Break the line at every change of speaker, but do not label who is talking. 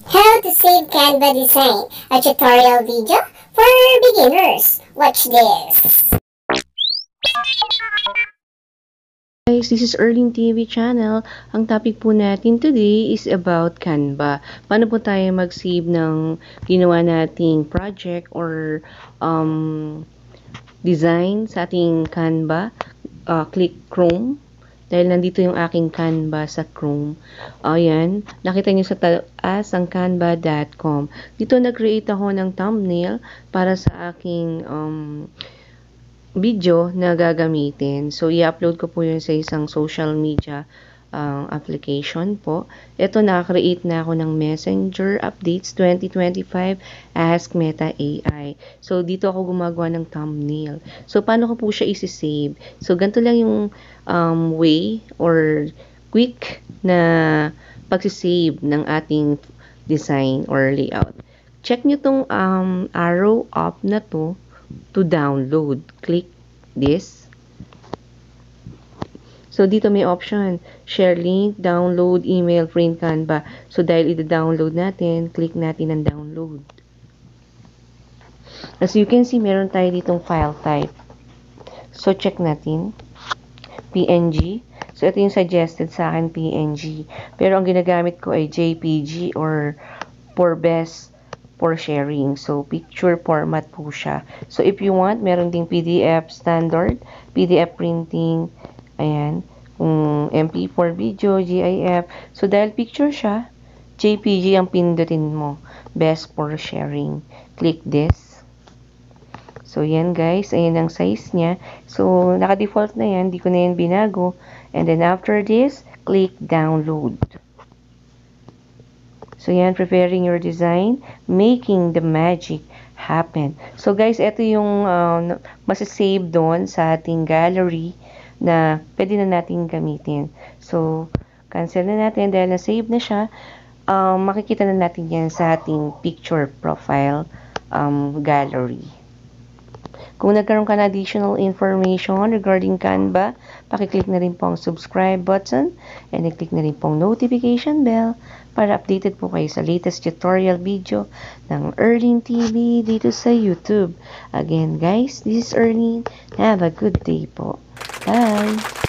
How to save Canva design, a tutorial video for beginners. Watch this.
Guys, this is Erling TV channel. Ang topic po natin today is about Canva. Paano po tayo mag-save ng ginawa nating project or design sa ating Canva. Click Chrome. Dahil nandito yung aking Canva sa Chrome. Ayan. Nakita nyo sa taas ang canva.com. Dito nag-create ako ng thumbnail para sa aking video na gagamitin. So, i-upload ko po yun sa isang social media application po. Ito, nakakreate na ako ng Messenger Updates 2025 Ask Meta AI. So, dito ako gumagawa ng thumbnail. So, paano ko po siya isi-save? So, ganito lang yung way or quick na pag-save ng ating design or layout. Check nyo tong arrow up na to download. Click this. So, dito may option. Share link, download, email, print, Canva. So, dahil ida-download natin, click natin ang download. As you can see, meron tayo ditong file type. So, check natin. PNG. So, ito yung suggested sa akin, PNG. Pero, ang ginagamit ko ay JPG or for best for sharing. So, picture format po siya. So, if you want, meron ding PDF standard, PDF printing, ayan, MP4 video, GIF. So, dahil picture siya, JPG ang pindutin mo. Best for sharing. Click this. So, yan guys. Ayan ang size niya. So, naka-default na yan. Di ko na yan binago. And then, after this, click download. So, yan, preparing your design, making the magic happen. So, guys, ito yung masasave doon sa ating gallery na pwede na natin gamitin. So, cancel na natin dahil na-save na siya. Makikita na natin yan sa ating picture profile gallery. Kung nagkaroon ka na additional information regarding Canva, pakiclick na rin po ang subscribe button and i-click na rin po ang notification bell para updated po kayo sa latest tutorial video ng Erling TV dito sa YouTube. Again guys, this is Erling. Have a good day po. Bye!